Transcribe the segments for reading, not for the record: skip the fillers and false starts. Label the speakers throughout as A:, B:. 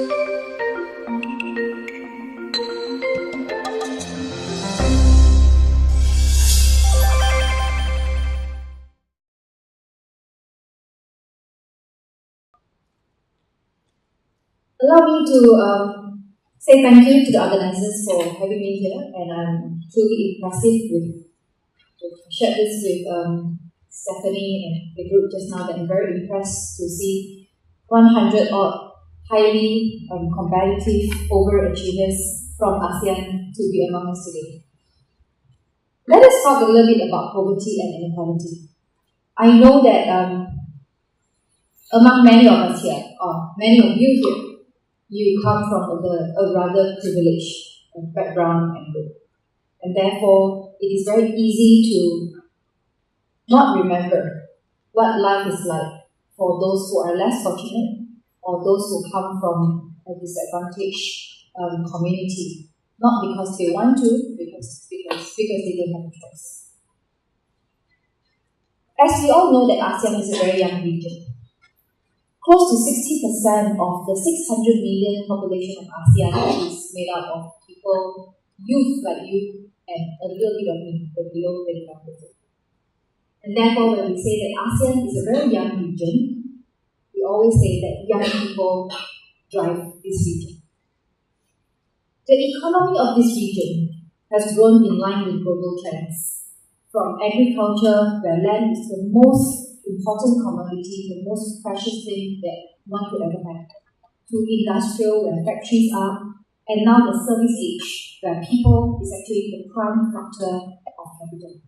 A: Allow me to say thank you to the organizers for having me here, and I'm truly impressive to share this with Stephanie and the group just now, that I'm very impressed to see 100 odd highly competitive overachievers from ASEAN to be among us today. Let us talk a little bit about poverty and inequality. I know that among many of us here, or many of you here, you come from a rather privileged background and group. And therefore, it is very easy to not remember what life is like for those who are less fortunate, or those who come from a disadvantaged community, not because they want to, because they don't have a choice. As we all know that ASEAN is a very young region. Close to 60% of the 600 million population of ASEAN is made up of people, youth like you, and a little bit of me, but below 25%. And therefore, when we say that ASEAN is a very young region, we always say that young people drive this region. The economy of this region has grown in line with global trends, from agriculture, where land is the most important commodity, the most precious thing that one could ever have, to industrial, where factories are, and now the service age, where people is actually the prime factor of capital.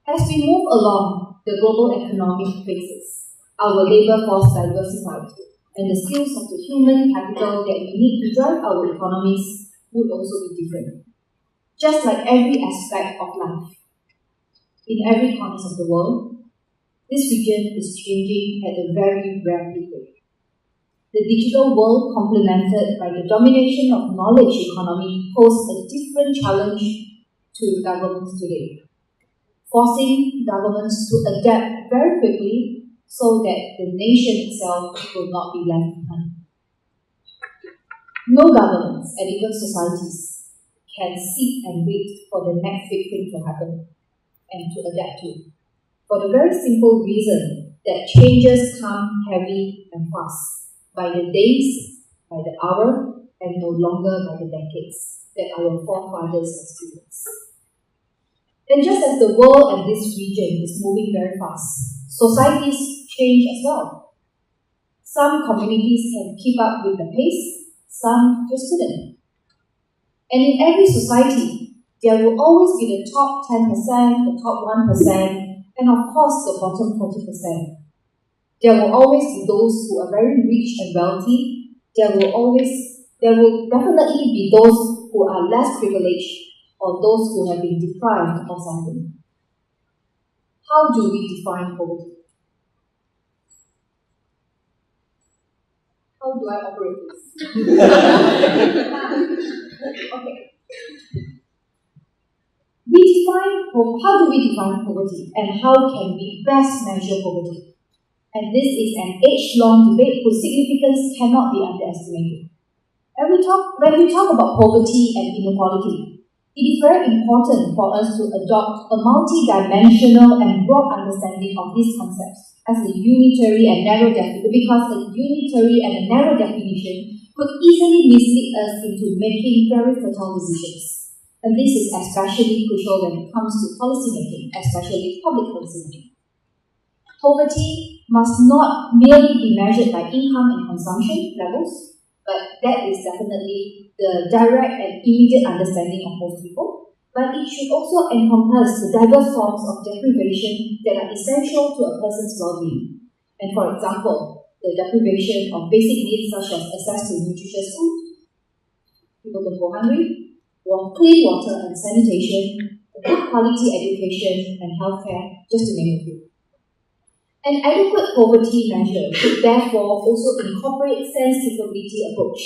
A: As we move along the global economic phases, our labor force diversified, and the skills of the human capital that we need to drive our economies would also be different. Just like every aspect of life, in every corner of the world, this region is changing at a very rapid rate. The digital world, complemented by the domination of knowledge economy, poses a different challenge to governments today, forcing governments to adapt very quickly so that the nation itself will not be left behind. No governments and even societies can sit and wait for the next big thing to happen and to adapt to, for the very simple reason that changes come heavy and fast, by the days, by the hour, and no longer by the decades that our forefathers experienced. And just as the world and this region is moving very fast, societies change as well. Some communities can keep up with the pace, some just couldn't. And in every society, there will always be the top 10%, the top 1%, and of course the bottom 40%. There will always be those who are very rich and wealthy. There will definitely be those who are less privileged, or those who have been deprived of something. How do we define poverty? How do I operate this? Okay. How do we define poverty, and how can we best measure poverty? And this is an age-long debate whose significance cannot be underestimated. When we talk about poverty and inequality, it is very important for us to adopt a multi-dimensional and broad understanding of these concepts as a unitary and narrow definition, because a unitary and a narrow definition could easily mislead us into making very fertile decisions. And this is especially crucial when it comes to policy making, especially public policy making. Poverty must not merely be measured by income and consumption levels, but that is definitely the direct and immediate understanding of most people. But it should also encompass the diverse forms of deprivation that are essential to a person's well-being. And for example, the deprivation of basic needs such as access to nutritious food, people don't go hungry, clean water and sanitation, good quality education and healthcare, just to name a few. An adequate poverty measure should therefore also incorporate sense capability approach.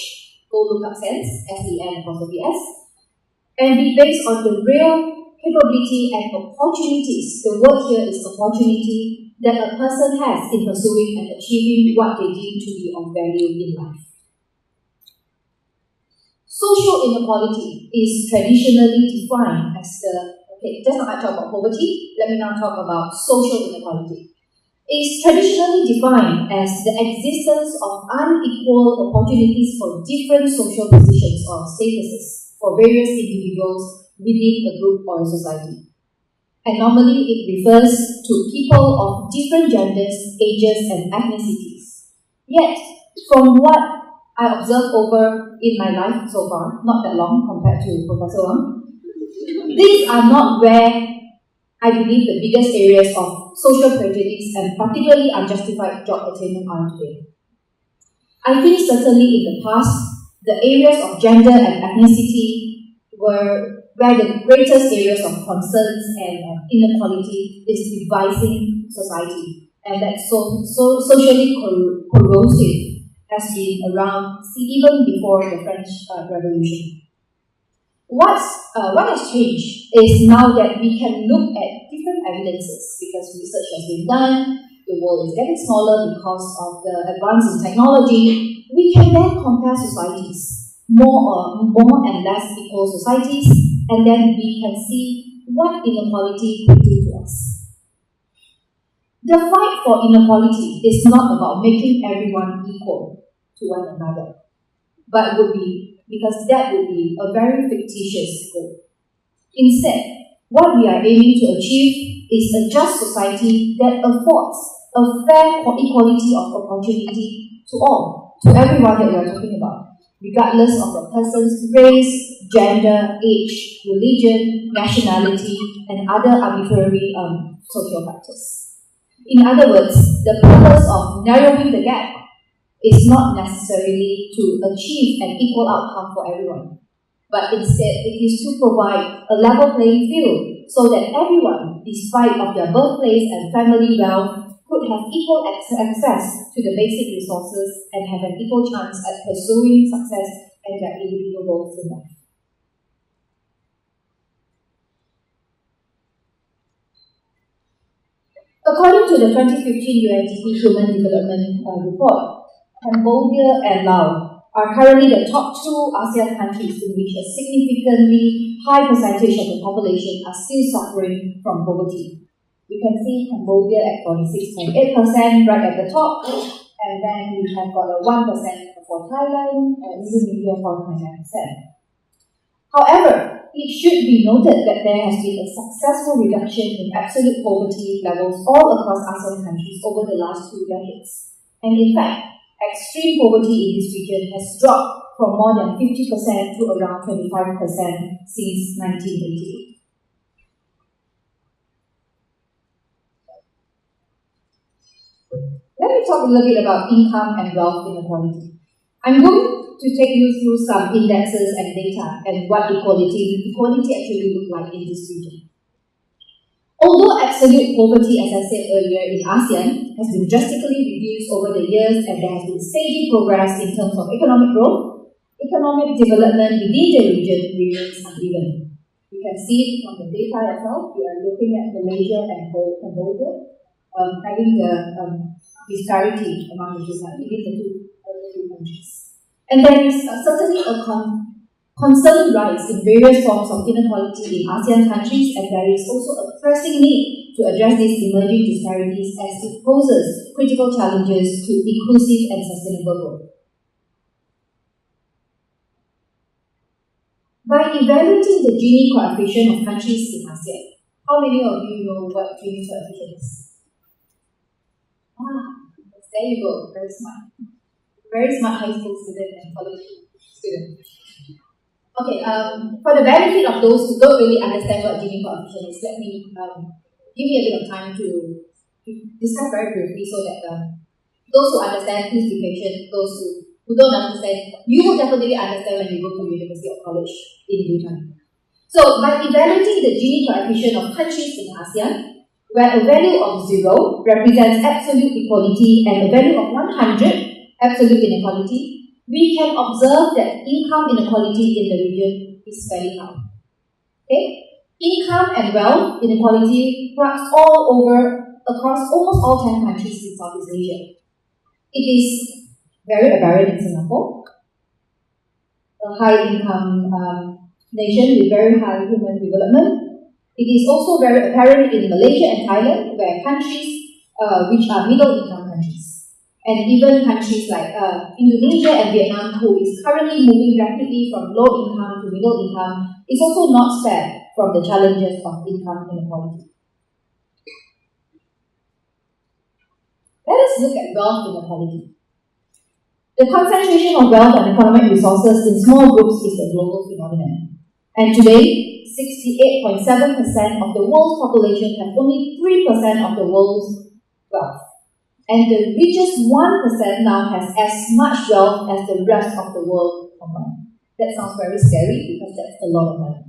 A: Go look up sense, SEAMconference, and be based on the real capability and opportunities. The word here is opportunity that a person has in pursuing and achieving what they deem to be of value in life. Social inequality is traditionally defined as just now I talked about poverty, let me now talk about social inequality. It's traditionally defined as the existence of unequal opportunities for different social positions or statuses for various individuals within a group or a society. And normally it refers to people of different genders, ages, and ethnicities. Yet, from what I observed over in my life so far, not that long compared to Professor Wang, these are not where I believe the biggest areas of social prejudice and particularly unjustified job attainment are today. I think certainly in the past, the areas of gender and ethnicity were where the greatest areas of concerns and inequality is dividing society, and that socially corrosive has been around even before the French Revolution. What has changed is now that we can look at different evidences because research has been done, the world is getting smaller because of the advance in technology. We can then compare societies, more and less equal societies, and then we can see what inequality will do to us. The fight for inequality is not about making everyone equal to one another, but because that would be a very fictitious goal. Instead, what we are aiming to achieve is a just society that affords a fair equality of opportunity to all, to everyone that we are talking about, regardless of the person's race, gender, age, religion, nationality, and other arbitrary social factors. In other words, the purpose of narrowing the gap is not necessarily to achieve an equal outcome for everyone, but instead it is to provide a level playing field so that everyone, despite of their birthplace and family wealth, could have equal access to the basic resources and have an equal chance at pursuing success and their individual goals in life. According to the 2015 UNDP Human Development Report, Cambodia and Laos are currently the top two ASEAN countries in which a significantly high percentage of the population are still suffering from poverty. You can see Cambodia at 46.8% right at the top, and then we have got a 1% for Thailand and Indonesia 4.9%. However, it should be noted that there has been a successful reduction in absolute poverty levels all across ASEAN countries over the last 2 decades. And in fact, extreme poverty in this region has dropped from more than 50% to around 25% since 1988. Let me talk a little bit about income and wealth inequality. I'm going to take you through some indexes and data and what equality actually looks like in this region. Although absolute poverty, as I said earlier, in ASEAN has been drastically reduced over the years and there has been steady progress in terms of economic growth, economic development within the region remains uneven. You can see it from the data itself. We are looking at Malaysia and Cambodia having the disparity among the two countries. And there is certainly a concerned rise in various forms of inequality in ASEAN countries, and there is also a pressing need to address these emerging disparities as it poses critical challenges to inclusive and sustainable growth. By evaluating the Gini coefficient of countries in ASEAN, how many of you know what Gini coefficient is? There you go, very smart. Very smart high school student and college student. Okay, for the benefit of those who don't really understand what Gini coefficient is, let me give me a bit of time to discuss very briefly so that those who understand, please be patient. Those who don't understand, you will definitely understand when you go to university or college in due time. So, by evaluating the Gini coefficient of countries in ASEAN, where a value of 0 represents absolute equality and a value of 100 absolute inequality, we can observe that income inequality in the region is fairly high. Okay? Income and wealth inequality runs all over across almost all 10 countries in Southeast Asia. It is very apparent in Singapore. a high-income nation with very high human development. It is also very apparent in Malaysia and Thailand, where countries which are middle-income countries, and even countries like Indonesia and Vietnam, who is currently moving rapidly from low income to middle income, is also not spared from the challenges of income inequality. Let us look at wealth inequality. The concentration of wealth and economic resources in small groups is a global phenomenon. And today, 68.7% of the world's population have only 3% of the world's wealth. And the richest 1% now has as much wealth as the rest of the world combined. That sounds very scary because that's a lot of money.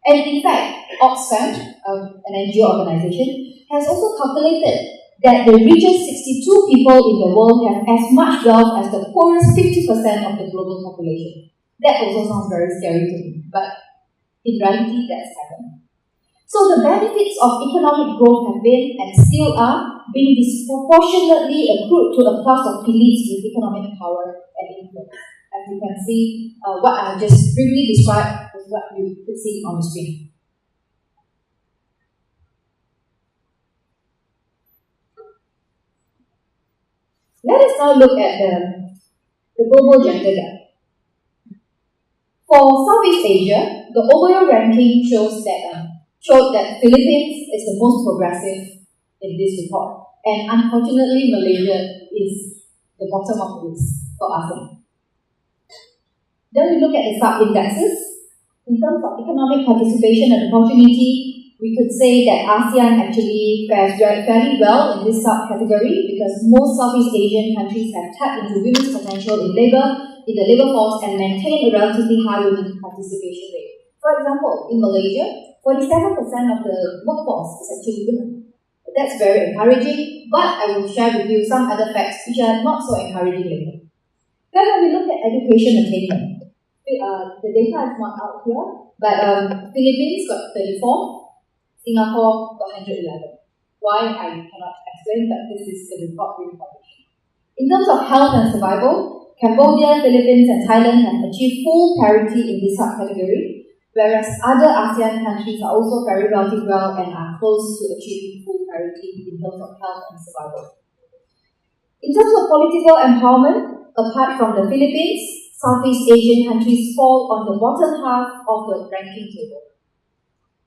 A: And in fact, Oxfam, an NGO organization, has also calculated that the richest 62 people in the world have as much wealth as the poorest 50% of the global population. That also sounds very scary to me, but in reality, that's happened. So the benefits of economic growth have been, and still are, being disproportionately accrued to a class of elites with economic power and influence. As you can see, what I have just briefly described is what you could see on the screen. Let us now look at the global gender gap. For Southeast Asia, the overall ranking showed that Philippines is the most progressive in this report, and unfortunately Malaysia is the bottom of the list for ASEAN. Then we look at the sub-indexes. In terms of economic participation and opportunity, we could say that ASEAN actually fares fairly well in this subcategory because most Southeast Asian countries have tapped into women's potential in the labor force and maintain a relatively high women participation rate. For example, in Malaysia, 47% of the workforce is actually women. That's very encouraging, but I will share with you some other facts which are not so encouraging later. Then when we look at education attainment, the data is not out here, but Philippines got 34, Singapore got 111. Why, I cannot explain, but this is the report we published. In terms of health and survival, Cambodia, Philippines, and Thailand have achieved full parity in this subcategory, whereas other ASEAN countries are also faring relatively well and are close to achieving full parity in terms of health and survival. In terms of political empowerment, apart from the Philippines, Southeast Asian countries fall on the bottom half of the ranking table.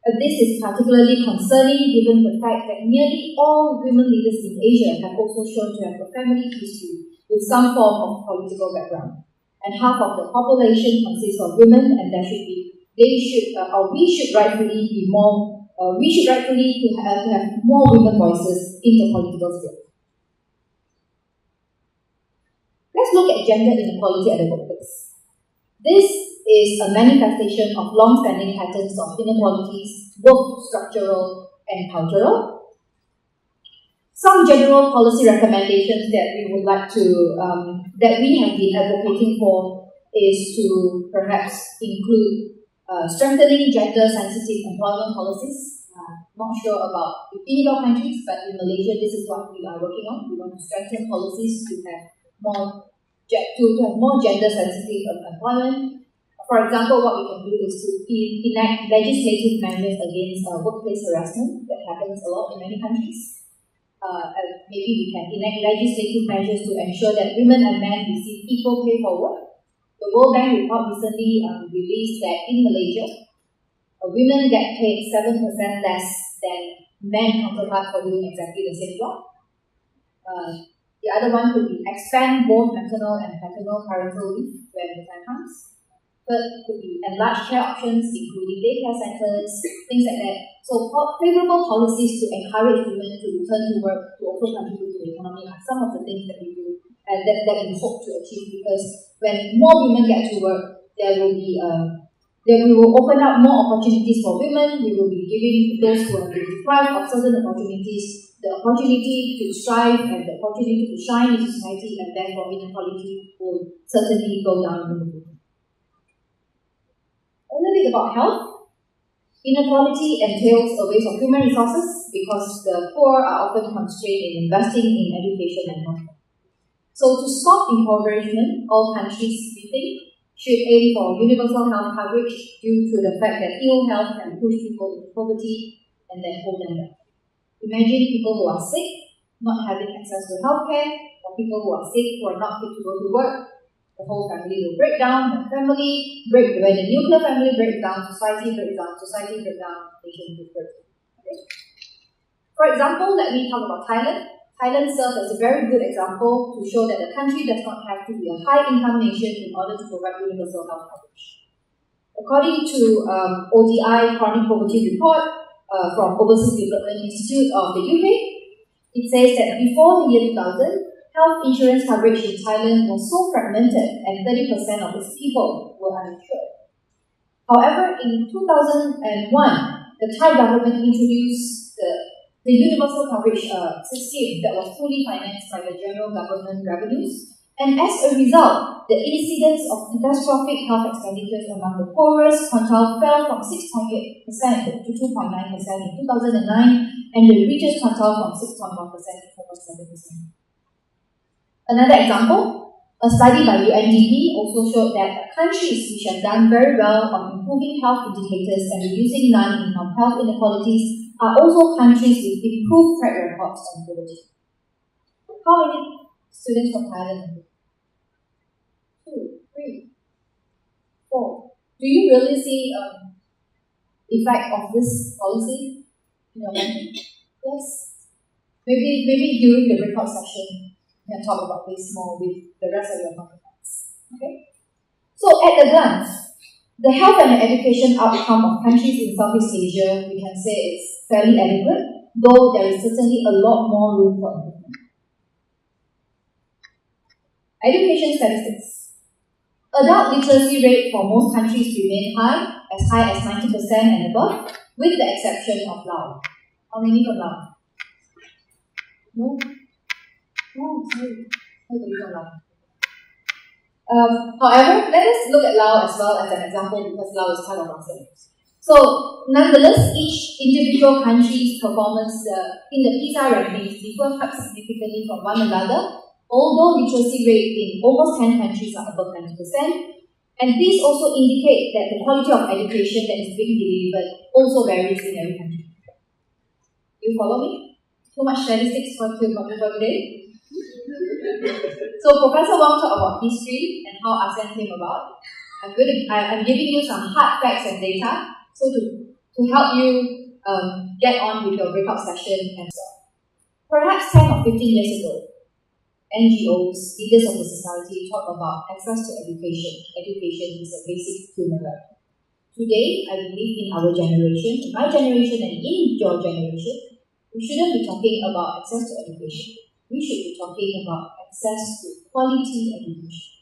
A: This is particularly concerning given the fact that nearly all women leaders in Asia have also shown to have a family history with some form of political background. And half of the population consists of women, and we should rightfully have more women voices in the political sphere. Let's look at gender inequality at the workplace. This is a manifestation of long-standing patterns of inequalities, both structural and cultural. Some general policy recommendations that we would like to, that we have been advocating for is to perhaps include strengthening gender-sensitive employment policies. Not sure about in your countries, but in Malaysia, this is what we are working on. We want to strengthen policies to have more gender-sensitive employment. For example, what we can do is to enact legislative measures against workplace harassment that happens a lot in many countries. Maybe we can enact legislative measures to ensure that women and men receive equal pay for work. The World Bank report recently released that in Malaysia, women get paid 7% less than men counterparts for doing exactly the same job. The other one could be expand both maternal and paternal parental leave when the time comes. Third could be enlarge care options, including daycare centers, things like that. So favorable policies to encourage women to return to work, to also contribute to the economy are some of the things that we do and that we hope to achieve, because when more women get to work, then we will open up more opportunities for women. We will be giving those who have been deprived of certain opportunities the opportunity to strive and the opportunity to shine in society, and therefore inequality will certainly go down in the future. A little bit about health. Inequality entails a waste of human resources because the poor are often constrained in investing in education and health. So to stop impoverishment, all countries, we think, should aim for universal health coverage due to the fact that ill health can push people into poverty and then hold them back. Imagine people who are sick, not having access to healthcare, or people who are sick who are not fit to go to work. The whole family will break down, when the nuclear family breaks down, society breaks down, nation will break down. Okay? For example, let me talk about Thailand. Thailand serves as a very good example to show that the country does not have to be a high-income nation in order to provide universal health coverage. According to ODI Chronic Poverty Report from Overseas Development Institute of the UK, it says that before the year 2000, health insurance coverage in Thailand was so fragmented and 30% of its people were uninsured. However, in 2001, the Thai government introduced the universal coverage scheme that was fully financed by the general government revenues, and as a result, the incidence of catastrophic health expenditures among the poorest quintile fell from 6.8% to 2.9% in 2009, and the richest quintile from 6.1% to 4.7%. Another example, a study by UNDP also showed that countries which have done very well on improving health indicators and reducing non-income health inequalities are also countries with improved track records on poverty. How many students from Thailand? 2, 3, 4. Do you really see effect of this policy in your country? Yes. Maybe during the breakout session, we can talk about this more with the rest of your counterparts. Okay. So at a glance, the health and education outcome of countries in Southeast Asia, we can say is fairly adequate, though there is certainly a lot more room for improvement. Education statistics. Adult literacy rate for most countries remain high as 90% and above, with the exception of Laos. How many from Laos? No? Oh, sorry. Nobody from Laos. However, let us look at Laos as well as an example because Laos is part of our syllabus. So, nonetheless, each individual country's performance in the PISA rankings differ quite significantly from one another, although literacy rate in almost 10 countries are above 90%, and these also indicate that the quality of education that is being delivered also varies in every country. You follow me? Too much statistics for today? So Professor Wang talked about history and how ASEAN came about. I'm giving you some hard facts and data so to help you get on with your breakout session and so on. Perhaps 10 or 15 years ago, NGOs, leaders of the society talked about access to education. Education is a basic human right. Today, I believe in our generation, in my generation and in your generation, we shouldn't be talking about access to education. We should be talking about access to quality education.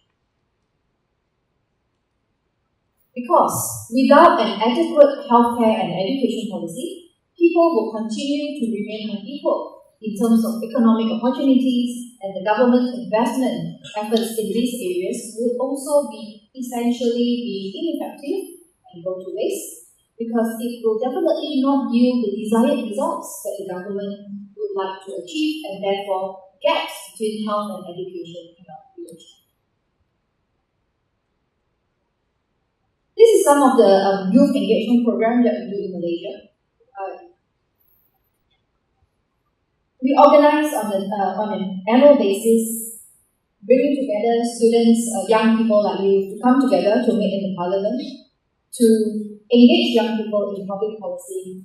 A: Because without an adequate healthcare and education policy, people will continue to remain unequal in terms of economic opportunities, and the government investment efforts in these areas will also be essentially ineffective and go to waste, because it will definitely not yield the desired results that the government would like to achieve, and therefore gaps between health and education cannot be achieved. This is some of the youth engagement programs that we do in Malaysia. We organize on an annual basis, bringing together students, young people like you, to come together to meet in the parliament, to engage young people in public policy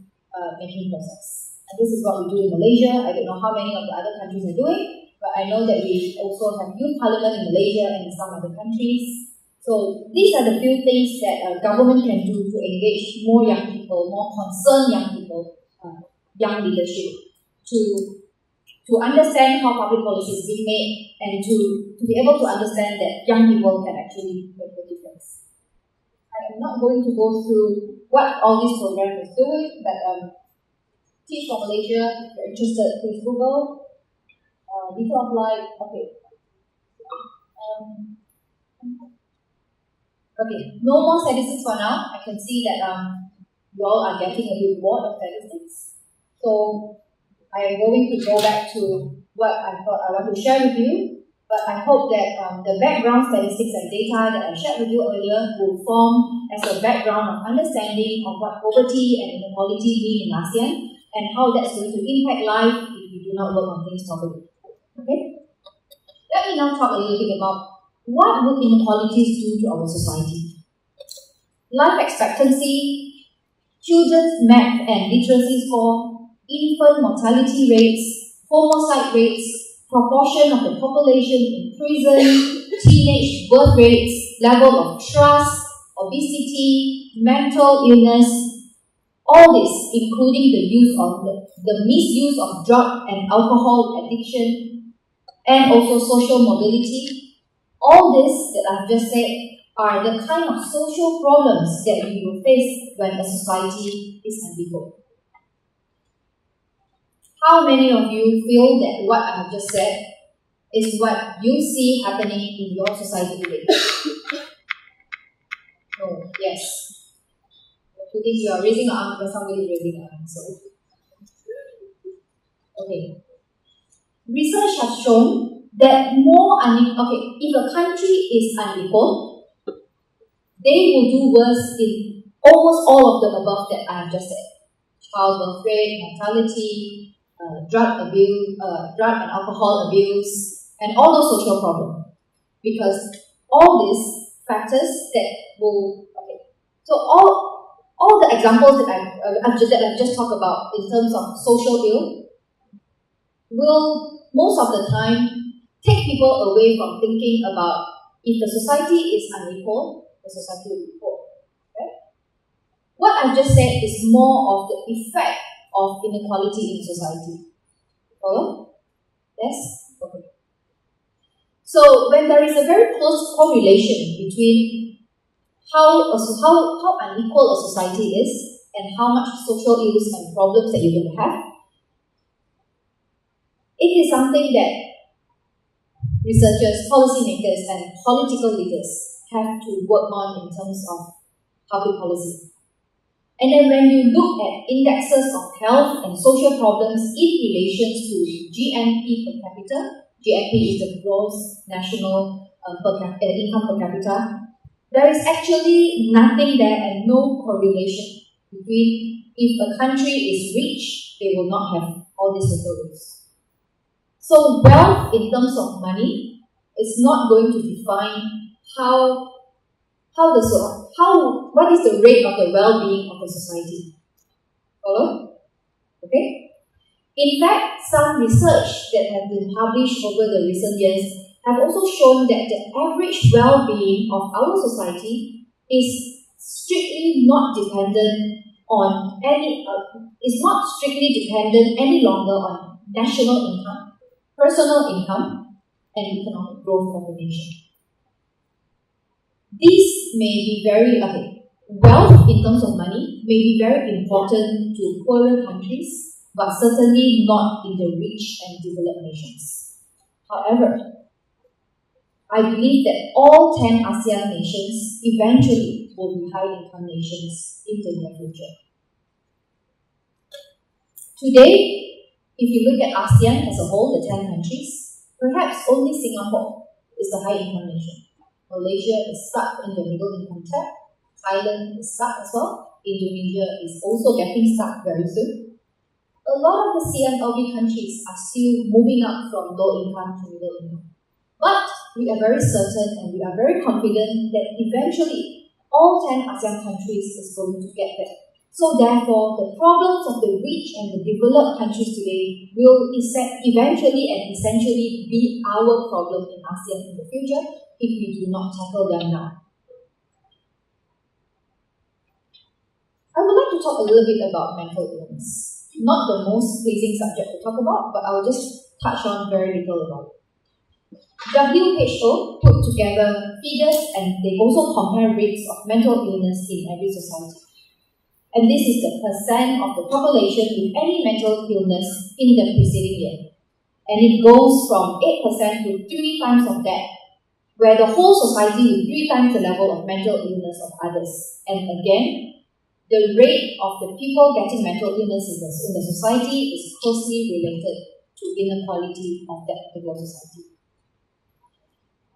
A: making process. And this is what we do in Malaysia. I don't know how many of the other countries are doing, but I know that we also have youth parliament in Malaysia and in some other countries. So these are the few things that government can do to engage more young people, more concerned young people, young leadership, to understand how public policy is being made, and to be able to understand that young people can actually make a difference. I am not going to go through what all these programs is doing, but Teach for Malaysia, if you're interested, please Google. Little of Light, okay. Okay, no more statistics for now. I can see that you all are getting a bit bored of statistics. So I am going to go back to what I thought I want to share with you. But I hope that the background statistics and data that I shared with you earlier will form as a background of understanding of what poverty and inequality mean in ASEAN and how that's going to impact life if we do not work on things properly. Okay? Let me now talk a little bit about what would inequalities do to our society. Life expectancy, children's math and literacy score, infant mortality rates, homicide rates, proportion of the population in prison, teenage birth rates, level of trust, obesity, mental illness, all this, including the misuse of drug and alcohol addiction, and also social mobility, all this that I've just said are the kind of social problems that we will face when a society is unequal. How many of you feel that what I have just said is what you see happening in your society today? No, yes. Today you are raising your arm because somebody is raising your arm. So, okay. Research has shown that if a country is unequal, they will do worse in almost all of the above that I have just said. Childbirth rate, mortality, drug and alcohol abuse, and all those social problems. Because all these factors that will, so all the examples that I've just talked about in terms of social ill will most of the time take people away from thinking about if the society is unequal, the society will be poor. Right? What I've just said is more of the effect of inequality in society. Follow? Yes? Okay. So when there is a very close correlation between how unequal a society is and how much social ills and problems that you're going to have, it is something that researchers, policymakers, and political leaders have to work on in terms of public policy. And then when you look at indexes of health and social problems in relation to GNP per capita, GNP is the gross national income per capita, there is actually nothing there and no correlation between if a country is rich, they will not have all these social ills. So wealth in terms of money is not going to define what is the rate of the well-being of a society. Follow? Okay? In fact, some research that have been published over the recent years have also shown that the average well-being of our society is strictly not dependent on any longer on national income, personal income, and economic growth of the nation. These may be wealth in terms of money may be very important to poorer countries, but certainly not in the rich and developed nations. However, I believe that all 10 ASEAN nations eventually will be high-income nations in the near future. Today, if you look at ASEAN as a whole, the 10 countries, perhaps only Singapore is the high-income nation. Malaysia is stuck in the middle income trap. Thailand is stuck as well. Indonesia is also getting stuck very soon. A lot of the CMLB countries are still moving up from low income to middle income. But we are very certain and we are very confident that eventually all 10 ASEAN countries is going to get there. So therefore, the problems of the rich and the developed countries today will eventually and essentially be our problem in ASEAN in the future if we do not tackle them now. I would like to talk a little bit about mental illness. Not the most pleasing subject to talk about, but I will just touch on very little about it. WHO put together figures and they also compare rates of mental illness in every society. And this is the percent of the population with any mental illness in the preceding year. And it goes from 8% to 3 times of that, where the whole society is 3 times the level of mental illness of others. And again, the rate of the people getting mental illness in the society is closely related to inequality of that particular society.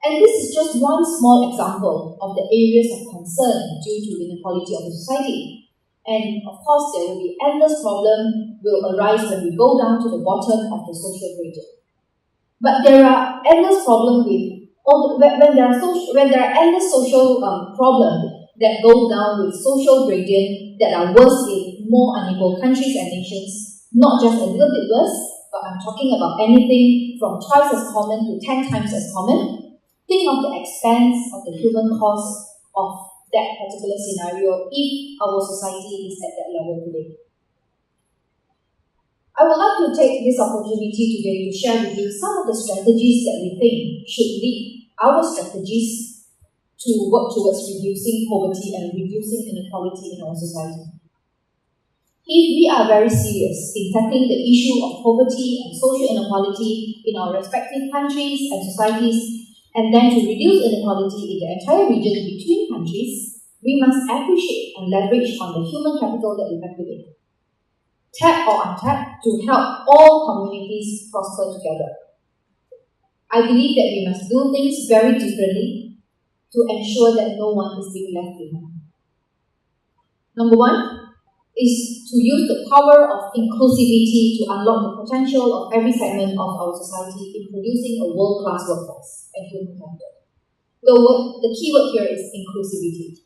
A: And this is just one small example of the areas of concern due to inequality of the society. And of course, there will be endless problems will arise when we go down to the bottom of the social gradient. But there are endless problems when there are endless social problems that go down with social gradient that are worse in more unequal countries and nations, not just a little bit worse, but I'm talking about anything from twice as common to 10 times as common. Think of the expense of the human cost of that particular scenario if our society is at that level today. I would like to take this opportunity today to share with you some of the strategies that we think should lead our strategies to work towards reducing poverty and reducing inequality in our society. If we are very serious in tackling the issue of poverty and social inequality in our respective countries and societies, and then to reduce inequality in the entire region between countries, we must appreciate and leverage on the human capital that we have today. Tap or untap to help all communities prosper together. I believe that we must do things very differently to ensure that no one is being left behind. Number one is to use the power of inclusivity to unlock the potential of every segment of our society in producing a world-class workforce and human capital. The key word here is inclusivity.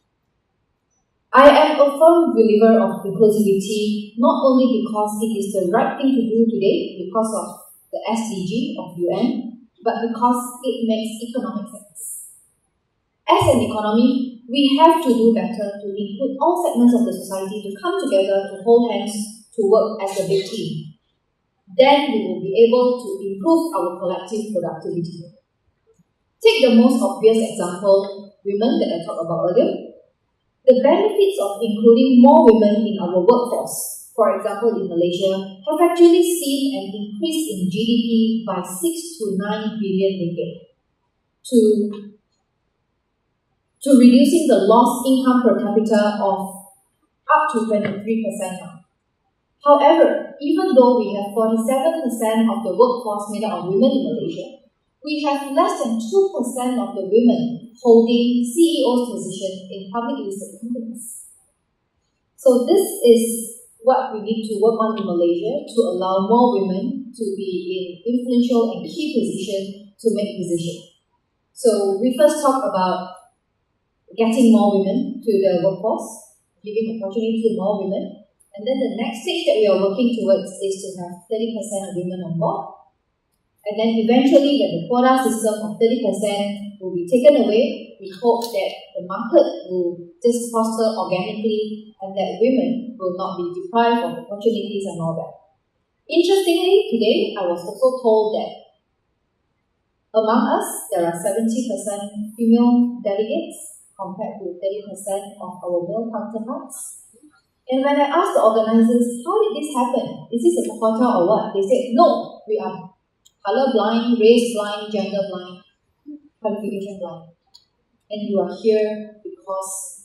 A: I am a firm believer of inclusivity not only because it is the right thing to do today because of the SDG of UN, but because it makes economic sense. As an economy, we have to do better to include all segments of the society to come together to hold hands to work as a big team. Then we will be able to improve our collective productivity. Take the most obvious example, women that I talked about earlier. The benefits of including more women in our workforce, for example in Malaysia, have actually seen an increase in GDP by 6 to 9 billion ringgit to reducing the lost income per capita of up to 23% now. However, even though we have 47% of the workforce made up of women in Malaysia, we have less than 2% of the women holding CEO's position in public listed companies. So this is what we need to work on in Malaysia to allow more women to be in influential and key positions to make decisions. So we first talk about getting more women to the workforce, giving opportunity to more women. And then the next stage that we are working towards is to have 30% of women on board. And then eventually when the quota system of 30% will be taken away, we hope that the market will just prosper organically and that women will not be deprived of opportunities and all that. Interestingly, today I was also told that among us, there are 70% female delegates compared to 30% of our male counterparts. And when I asked the organizers, how did this happen? Is this a quota or what? They said, no, we are color blind, race blind, gender blind, qualification blind. And you are here because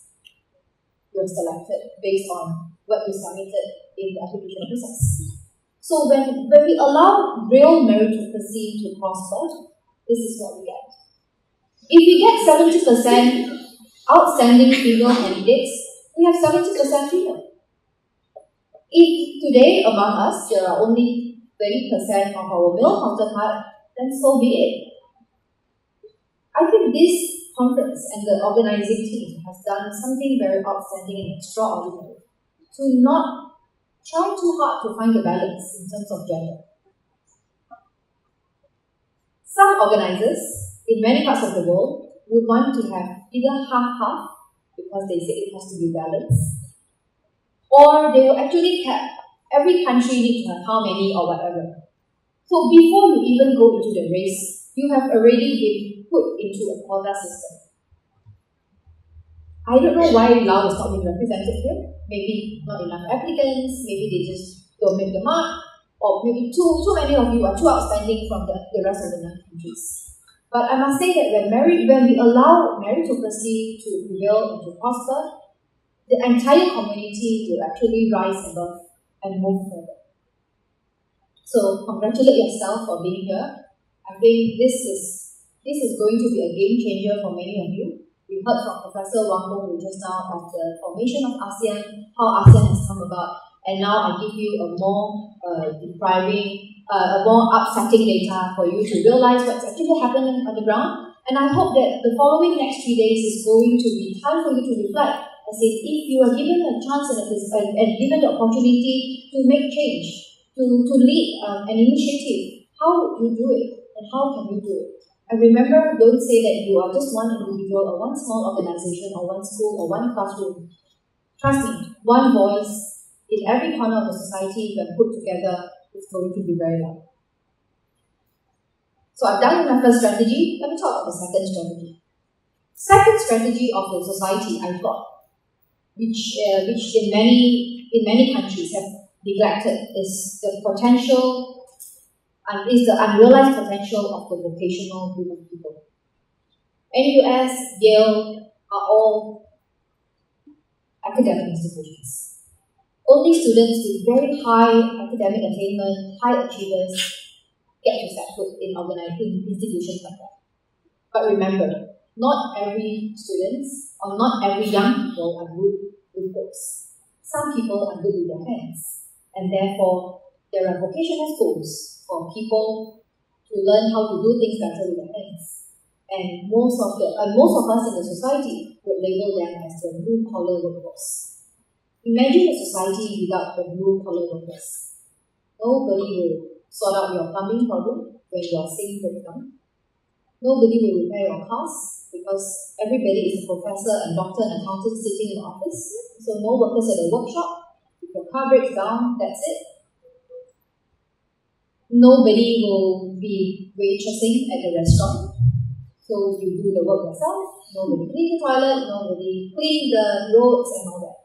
A: you're selected based on what you submitted in the application process. So when we allow real meritocracy to prosper, this is what we get. If we get 70% outstanding female candidates, we have 70% female. If today among us there are only 30% of our male counterpart, then so be it. I think this conference and the organizing team has done something very outstanding and extraordinary to not try too hard to find the balance in terms of gender. Some organizers in many parts of the world would want to have either half-half because they say it has to be balanced, or they will actually cap every country needs to have how many or whatever. So before you even go into the race, you have already been put into a quota system. I don't know why Laos is not being represented here. Maybe not enough applicants, maybe they just don't make the mark, or maybe too many of you are too outstanding from the rest of the 9 countries. But I must say that when we allow meritocracy to prevail and to prosper, the entire community will actually rise above and move further. So congratulate yourself for being here. I think this is This is going to be a game changer for many of you. We heard from Professor Wang Hong just now of the formation of ASEAN, how ASEAN has come about, and now I give you a more a more upsetting data for you to realize what's actually happening on the ground. And I hope that the following next 3 days is going to be time for you to reflect, as if you are given a chance and given the opportunity to make change, to lead an initiative, how would you do it and how can you do it? And remember, don't say that you are just one individual or one small organization or one school or one classroom. Trust me, one voice in every corner of the society when put together is going to be very loud. So I've done my first strategy. Let me talk about the second strategy. Second strategy of the society I thought, which in many countries have neglected, is the potential and is the unrealized potential of the vocational group of people. NUS, Yale are all academic institutions. Only students with very high academic attainment, high achievers, get to step foot in institutions like that. But remember, not every students or not every young people are good with books. Some people are good with their hands, and therefore there are vocational schools for people to learn how to do things better with their hands. And most of us in the society would label them as the blue-collar workforce. Imagine a society without the blue-collar workers. Nobody will sort out your plumbing problem when your sink breaks down. Nobody will repair your cars because everybody is a professor and doctor and accountant sitting in the office. So no workers at the workshop. If your car breaks down, that's it. Nobody will be waitressing at the restaurant. So you do the work yourself. Nobody clean the toilet, nobody clean the roads and all that.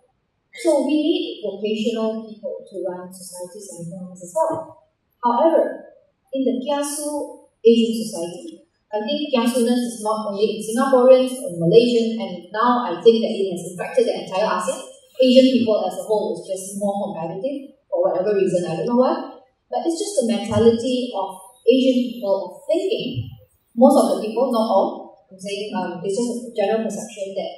A: So we need vocational people to run societies and economies as well. However, in the Kiasu Asian society, I think Kiasuness is not only in Singaporeans and Malaysian, and now I think that it has infected the entire ASEAN. Asian people as a whole is just more competitive for whatever reason, I don't know why. But it's just the mentality of Asian people of thinking. Most of the people, not all, I'm saying it's just a general perception that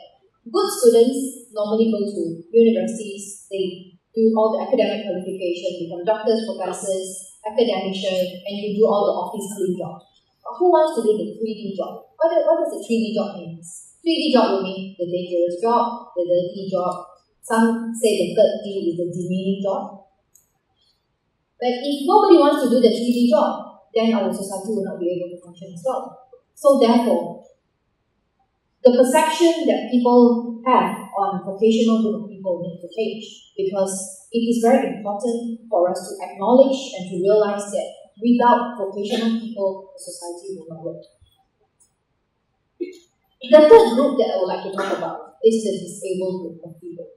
A: good students normally go to universities, they do all the academic qualification, become doctors, professors, academicians, and you do all the office clean job. But who wants to do the 3D job? What does the 3D job mean? 3D job will mean the dangerous job, the dirty job. Some say the third D is the demeaning job. But if nobody wants to do the 3D job, then our society will not be able to function as well. So therefore, the perception that people have on vocational group of people needs to change, because it is very important for us to acknowledge and to realize that without vocational people, the society will not work. The third group that I would like to talk about is the disabled group of people.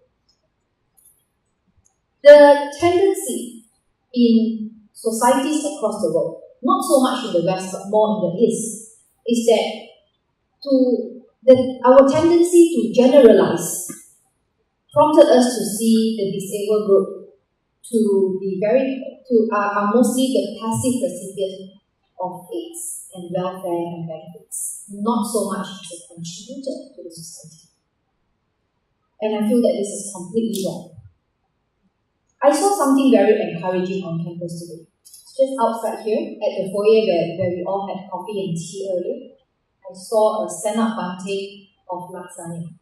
A: The tendency in societies across the world, not so much in the West but more in the East, is that our tendency to generalize prompted us to see the disabled group are mostly the passive recipient of aids and welfare and benefits, not so much as a contributor to the society. And I feel that this is completely wrong. I saw something very encouraging on campus today. Just outside here, at the foyer where we all had coffee and tea earlier, I saw a stand-up bunting of Laksanya.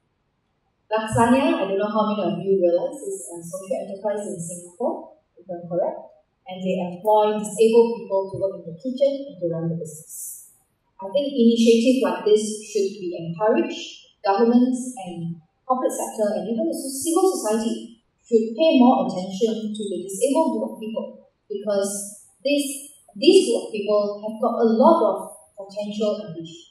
A: Laksanya, I don't know how many of you realize, is a social enterprise in Singapore, if I'm correct, and they employ disabled people to work in the kitchen and to run the business. I think initiatives like this should be encouraged. Governments and corporate sector and even the civil society should pay more attention to the disabled group of people, because these group of people have got a lot of potential ambition.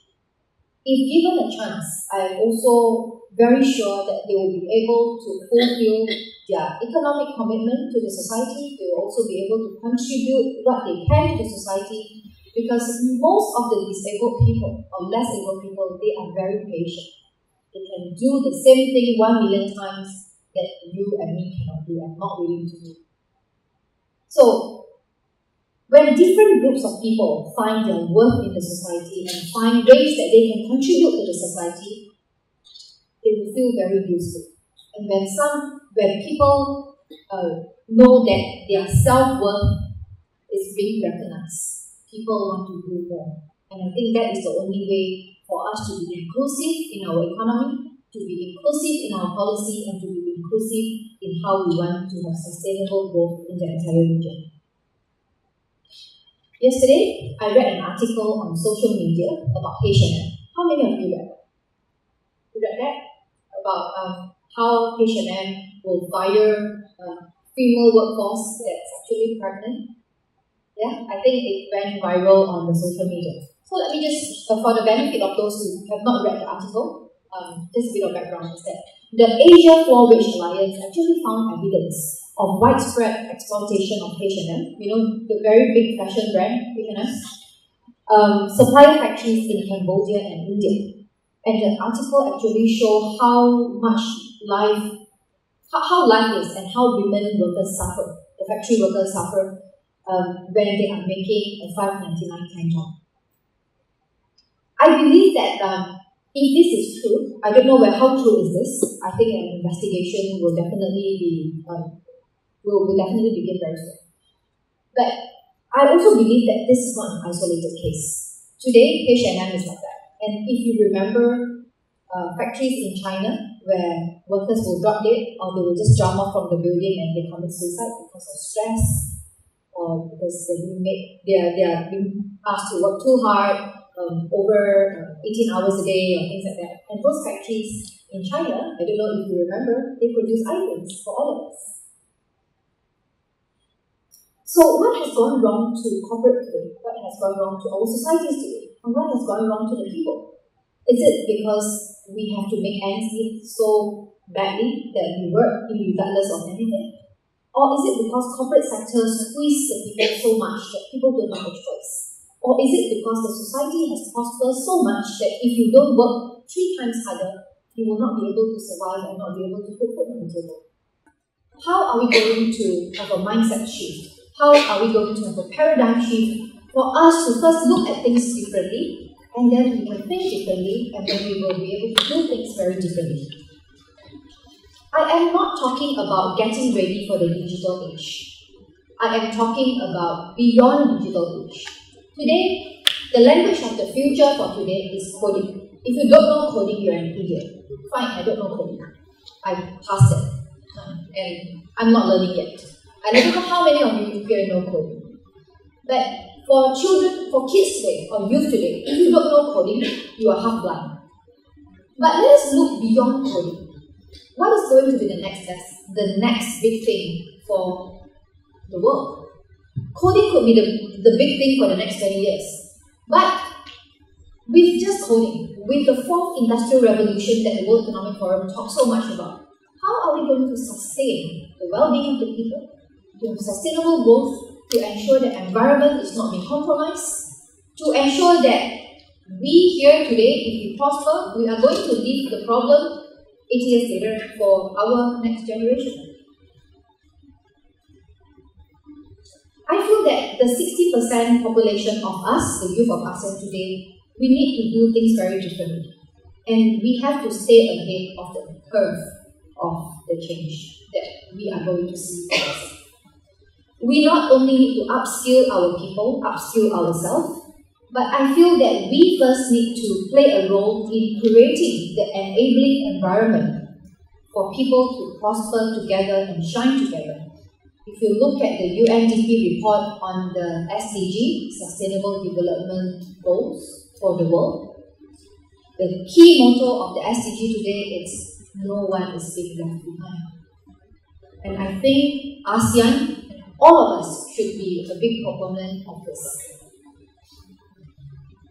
A: If given a chance, I am also very sure that they will be able to fulfill their economic commitment to the society. They will also be able to contribute what they can to the society, because most of the disabled people or less able people, they are very patient. They can do the same thing 1 million times that you and me cannot do and not willing to do. So, When different groups of people find their worth in the society and find ways that they can contribute to the society, they will feel very useful. And when people know that their self-worth is being recognized, people want to do more. And I think that is the only way for us to be inclusive in our economy, to be inclusive in our policy, and to be inclusive in how we want to have sustainable growth in the entire region. Yesterday, I read an article on social media about H&M. How many of you read that? You read that? About how H&M will fire female workforce that's actually pregnant. Yeah, I think it went viral on the social media. So let me just, for the benefit of those who have not read the article, just a bit of background is that the Asia Floor Wage Alliance actually found evidence of widespread exploitation of H&M, the very big fashion brand, H&M, supplying factories in Cambodia and India. And the article actually showed how much how lifeless and how women workers suffer, the factory workers suffer when they are making a $5.99 kind job. I believe that if this is true, I don't know how true is this. I think an investigation will definitely begin very soon. But I also believe that this is not an isolated case. Today, H&M is like that. And if you remember factories in China where workers will drop dead or they will just jump off from the building and they commit suicide because of stress or because they are being asked to work too hard over 18 hours a day or things like that. And those factories in China, I don't know if you remember, they produce iPhones for all of us. So what has gone wrong to corporate today? What has gone wrong to our societies today? And what has gone wrong to the people? Is it because we have to make ends meet so badly that we work regardless of anything? Or is it because corporate sectors squeeze the people so much that people don't have a choice? Or is it because the society has prospered so much that if you don't work 3 times harder, you will not be able to survive and not be able to put food on the table? How are we going to have a mindset shift? How are we going to have a paradigm shift for us to first look at things differently, and then we can think differently, and then we will be able to do things very differently? I am not talking about getting ready for the digital age. I am talking about beyond digital age. Today, the language of the future for today is coding. If you don't know coding, you're an idiot. Fine, I don't know coding. I passed it. And I'm not learning yet. I don't know how many of you here know coding. But for children, for kids today, or youth today, if you don't know coding, you are half blind. But let us look beyond coding. What is going to be the next big thing for the world? Coding could be the big thing for the next 20 years. But with just coding, with the 4th Industrial Revolution that the World Economic Forum talks so much about, how are we going to sustain the well-being of the people, to have sustainable growth, to ensure that environment is not being compromised, to ensure that we here today, if we prosper, we are going to leave the problem 80 years later for our next generation. I feel that the 60% population of us, the youth of ASEAN today, we need to do things very differently. And we have to stay ahead of the curve of the change that we are going to see. We not only need to upskill our people, upskill ourselves, but I feel that we first need to play a role in creating the enabling environment for people to prosper together and shine together. If you look at the UNDP report on the SDG, Sustainable Development Goals for the world, the key motto of the SDG today is no one is being left behind. And I think ASEAN, all of us, should be a big proponent of this.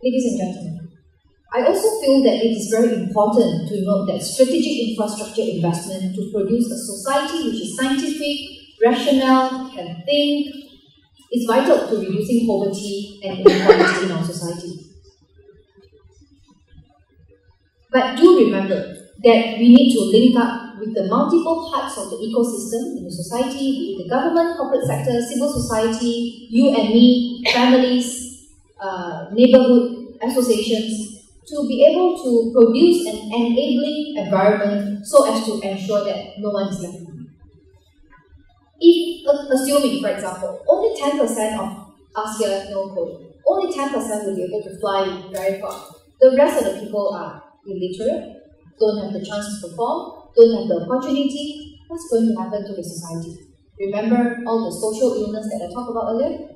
A: Ladies and gentlemen, I also feel that it is very important to note that strategic infrastructure investment to produce a society which is scientific, rational, can think, is vital to reducing poverty and inequality in our society. But do remember that we need to link up with the multiple parts of the ecosystem in the society, the government, corporate sector, civil society, you and me, families, neighborhood associations, to be able to produce an enabling environment so as to ensure that no one is left behind. If, assuming, for example, only 10% of us here know code, only 10% will be able to fly very far. The rest of the people are illiterate, don't have the chance to perform, don't have the opportunity. What's going to happen to the society? Remember all the social illness that I talked about earlier?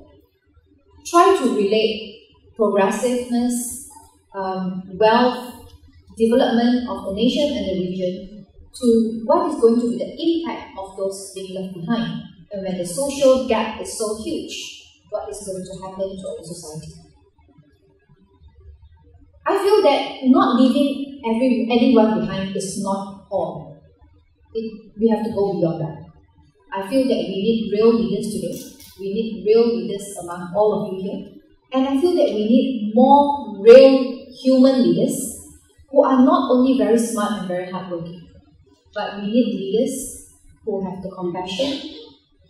A: Try to relate progressiveness, wealth, development of the nation and the region to what is going to be the impact of those being left behind. And when the social gap is so huge, what is going to happen to our society? I feel that not leaving anyone behind is not all. We have to go beyond that. I feel that we need real leaders today. We need real leaders among all of you here. And I feel that we need more real human leaders who are not only very smart and very hardworking, but we need leaders who have the compassion,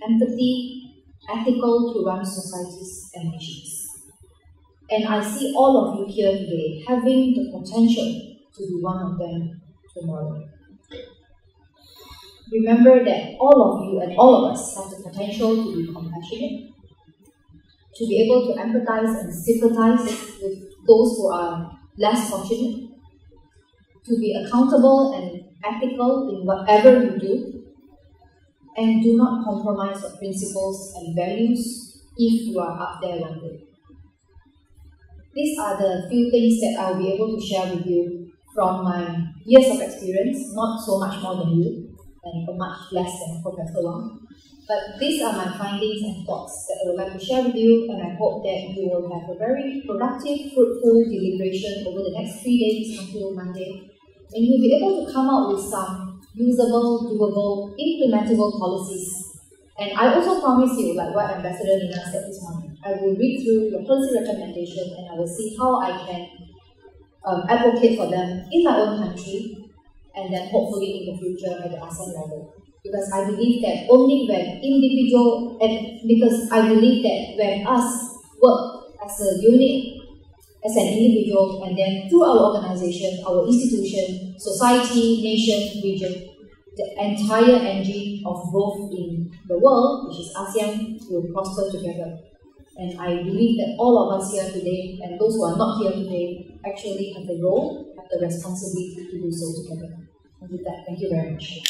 A: empathy, ethical to run societies and nations. And I see all of you here today having the potential to be one of them tomorrow. Remember that all of you and all of us have the potential to be compassionate, to be able to empathize and sympathize with those who are less fortunate, to be accountable and ethical in whatever you do, and do not compromise your principles and values if you are up there one day. These are the few things that I'll be able to share with you from my years of experience, not so much more than you, and much less than Professor Wang. But these are my findings and thoughts that I would like to share with you, and I hope that you will have a very productive, fruitful deliberation over the next 3 days until Monday, and you'll be able to come out with some usable, doable, implementable policies. And I also promise you, like what Ambassador Nina said this morning, I will read through your policy recommendation and I will see how I can advocate for them in my own country and then hopefully in the future at the ASEAN level. Because I believe that only when I believe that when us work as a unit, as an individual, and then through our organization, our institution, society, nation, region, the entire engine of growth in the world, which is ASEAN, will prosper together. And I believe that all of us here today, and those who are not here today, actually have the role, have the responsibility to do so together. And with that, thank you very much.